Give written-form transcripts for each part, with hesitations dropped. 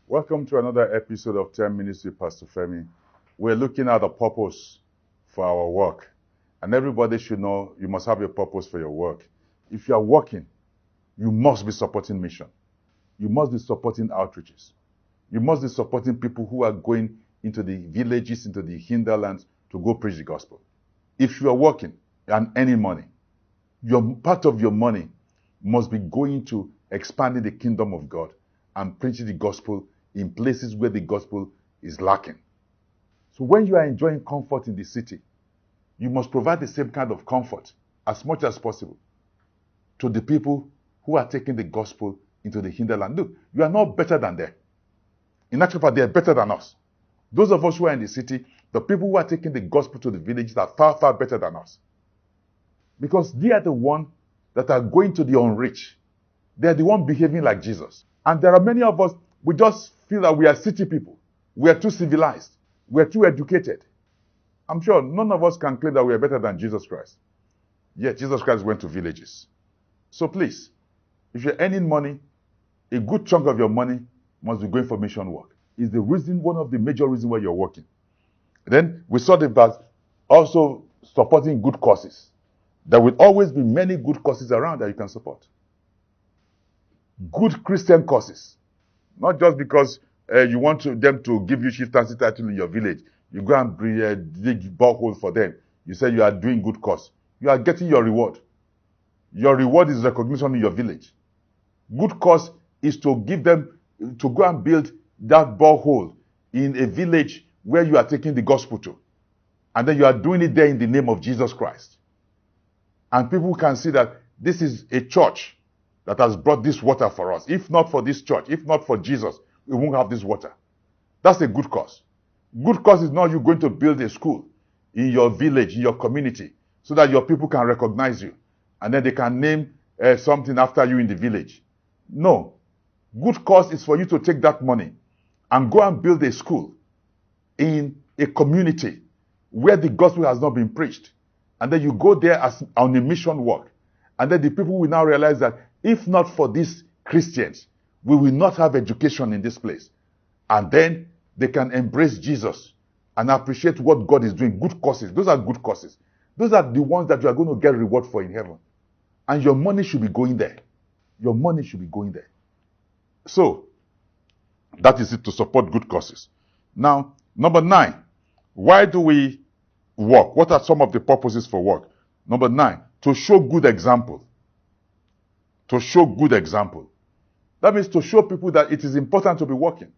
Welcome to another episode of 10 Minutes with Pastor Femi. We're looking at the purpose for our work. And everybody should know you must have a purpose for your work. If you are working, you must be supporting mission. You must be supporting outreaches. You must be supporting people who are going into the villages, into the hinterlands to go preach the gospel. If you are working and earning money, part of your money must be going to expanding the kingdom of God and preaching the gospel in places where the gospel is lacking. So when you are enjoying comfort in the city, you must provide the same kind of comfort as much as possible to the people who are taking the gospel into the hinterland. Look, you are not better than them. In actual fact, they are better than us. Those of us who are in the city, the people who are taking the gospel to the villages are far, far better than us. Because they are the ones that are going to the unreached. They are the ones behaving like Jesus. And there are many of us, we just feel that we are city people. We are too civilized. We are too educated. I'm sure none of us can claim that we are better than Jesus Christ. Yet Jesus Christ went to villages. So please, if you're earning money, a good chunk of your money must be going for mission work. It's the reason, one of the major reasons why you're working. Then we saw about also supporting good causes. There will always be many good causes around that you can support. Good Christian causes. Not just because you want them to give you chieftaincy title in your village. You go and dig boreholes for them. You say you are doing good cause. You are getting your reward. Your reward is recognition in your village. Good cause is to give them, to go and build that borehole in a village where you are taking the gospel to. And then you are doing it there in the name of Jesus Christ. And people can see that this is a church that has brought this water for us. If not for this church, if not for Jesus, we won't have this water. That's a good cause. Good cause is not you going to build a school in your village, in your community, so that your people can recognize you. And then they can name something after you in the village. No. Good cause is for you to take that money and go and build a school in a community where the gospel has not been preached. And then you go there as on a mission work. And then the people will now realize that if not for these Christians, we will not have education in this place. And then they can embrace Jesus and appreciate what God is doing. Good causes. Those are good causes. Those are the ones that you are going to get reward for in heaven. And your money should be going there. Your money should be going there. So, that is it, to support good causes. Now, number 9. Why do we work? What are some of the purposes for work? Number 9. To show good example. To show good example. That means to show people that it is important to be working.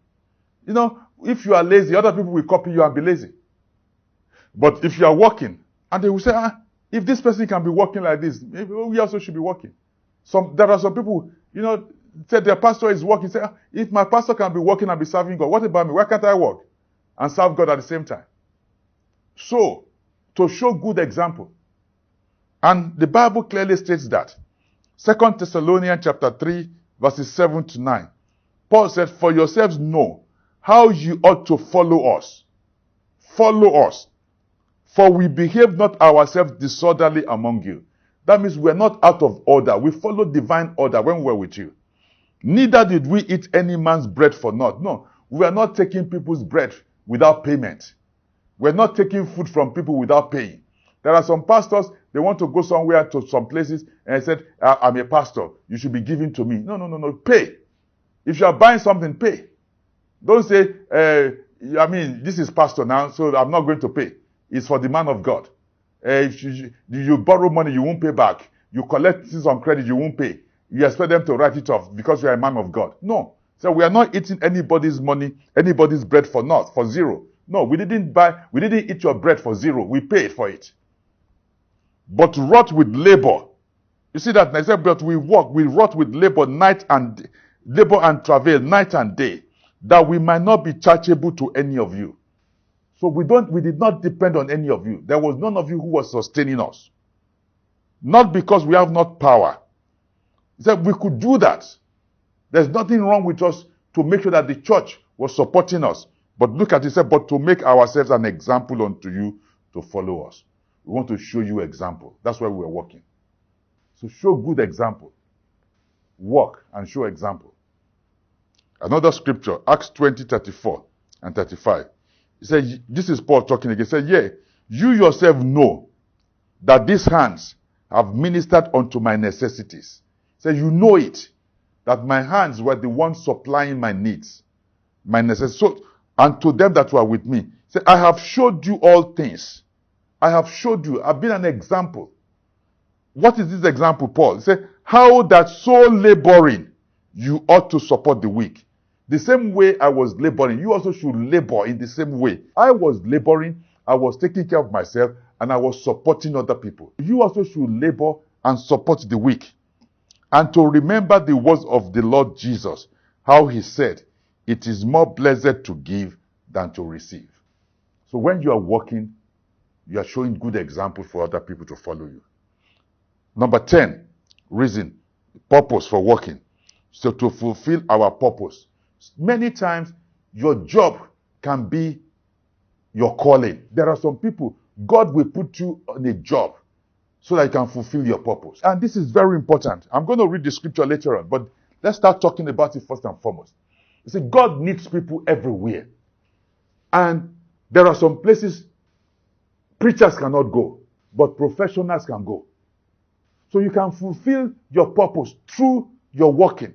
You know, if you are lazy, other people will copy you and be lazy. But if you are working, and they will say, if this person can be working like this, maybe we also should be working. There are some people, say their pastor is working, say, if my pastor can be working and be serving God, what about me? Why can't I work and serve God at the same time? So, to show good example. And the Bible clearly states that. 2 Thessalonians chapter 3, verses 7 to 9. Paul said, for yourselves know how you ought to follow us. Follow us. For we behave not ourselves disorderly among you. That means we are not out of order. We follow divine order when we were with you. Neither did we eat any man's bread for naught. No, we are not taking people's bread without payment. We're not taking food from people without paying. There are some pastors, they want to go somewhere to some places, and they said, I'm a pastor, you should be giving to me. No, pay. If you are buying something, pay. Don't say, this is pastor now, so I'm not going to pay. It's for the man of God. If you borrow money, you won't pay back. You collect things on credit, you won't pay. You expect them to write it off because you are a man of God. No. So we are not eating anybody's money, anybody's bread for naught, for zero. No, we didn't eat your bread for zero. We paid for it. But wrought with labor. You see that? I said, but we wrought with labor and travail night and day, that we might not be chargeable to any of you. So we did not depend on any of you. There was none of you who was sustaining us. Not because we have not power. He said we could do that. There's nothing wrong with us to make sure that the church was supporting us. But look at it, he said, but to make ourselves an example unto you to follow us. We want to show you example. That's why we're working. So show good example. Work and show example. Another scripture, Acts 20, 34 and 35. He said, this is Paul talking again. He said, yeah, you yourself know that these hands have ministered unto my necessities. He said, you know it, that my hands were the ones supplying my needs, my necessities. So, and to them that were with me, he said, I have showed you all things. I have showed you. I've been an example. What is this example, Paul? He said, how that so laboring, you ought to support the weak. The same way I was laboring, you also should labor in the same way. I was laboring, I was taking care of myself, and I was supporting other people. You also should labor and support the weak. And to remember the words of the Lord Jesus, how he said, it is more blessed to give than to receive. So when you are working, you are showing good example for other people to follow you. Number 10, reason, purpose for working. So to fulfill our purpose. Many times, your job can be your calling. There are some people, God will put you on a job so that you can fulfill your purpose. And this is very important. I'm going to read the scripture later on, but let's start talking about it first and foremost. You see, God needs people everywhere. And there are some places preachers cannot go, but professionals can go. So you can fulfill your purpose through your working.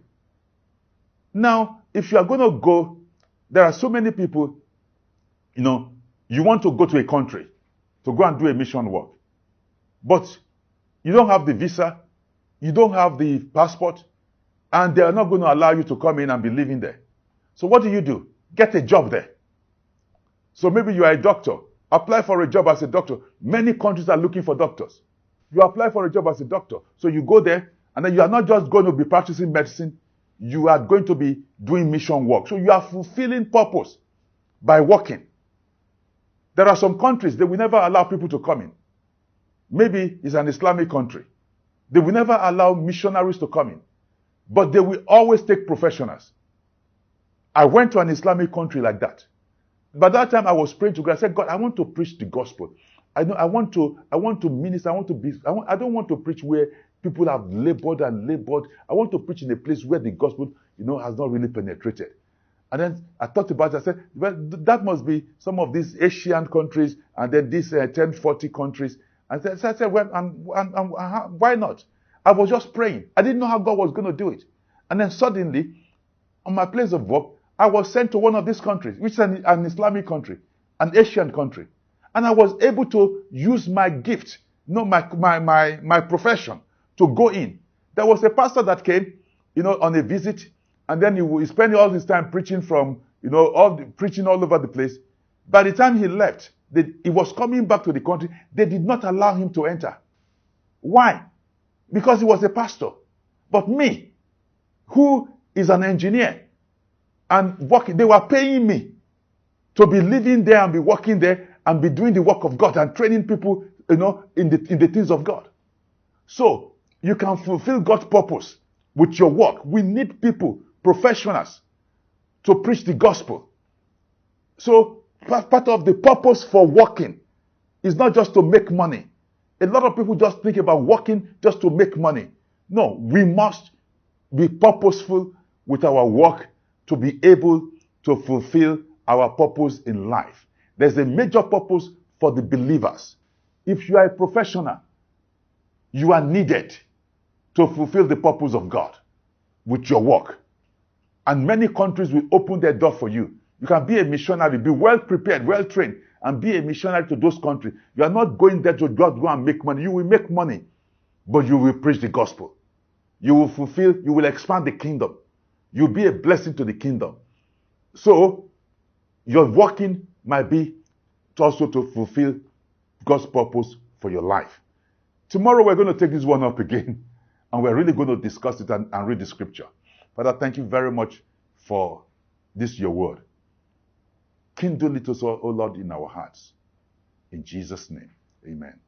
Now, if you are going to go, there are so many people, you want to go to a country to go and do a mission work. But you don't have the visa, you don't have the passport, and they are not going to allow you to come in and be living there. So what do? Get a job there. So maybe you are a doctor. Apply for a job as a doctor. Many countries are looking for doctors. You apply for a job as a doctor. So you go there, and then you are not just going to be practicing medicine, you are going to be doing mission work. So you are fulfilling purpose by working. There are some countries, they will never allow people to come in. Maybe it's an Islamic country. They will never allow missionaries to come in. But they will always take professionals. I went to an Islamic country like that. By that time, I was praying to God. I said, God, I want to preach the gospel. I want to minister. I don't want to preach where people have labored and labored. I want to preach in a place where the gospel, has not really penetrated. And then I thought about it. I said, well, that must be some of these Asian countries and then these 1040 countries. And so I said, well, why not? I was just praying. I didn't know how God was going to do it. And then suddenly, on my place of work, I was sent to one of these countries, which is an Islamic country, an Asian country. And I was able to use my gift, my profession, to go in. There was a pastor that came, on a visit, and then he spent all his time preaching preaching all over the place. By the time he left, he was coming back to the country. They did not allow him to enter. Why? Because he was a pastor. But me, who is an engineer, and working, they were paying me to be living there and be working there and be doing the work of God and training people, in the things of God. So you can fulfill God's purpose with your work. We need people, professionals, to preach the gospel. So part of the purpose for working is not just to make money. A lot of people just think about working just to make money. No, we must be purposeful with our work to be able to fulfill our purpose in life. There's a major purpose for the believers. If you are a professional, you are needed to fulfill the purpose of God with your work. And many countries will open their door for you. You can be a missionary, be well prepared, well trained, and be a missionary to those countries. You are not going there to just go and make money. You will make money, but you will preach the gospel. You will expand the kingdom. You'll be a blessing to the kingdom. So, your working might be also to fulfill God's purpose for your life. Tomorrow we're going to take this one up again, and we're really going to discuss it and read the scripture. Father, thank you very much for this, your word. Kindle it also, O Lord, in our hearts. In Jesus' name, amen.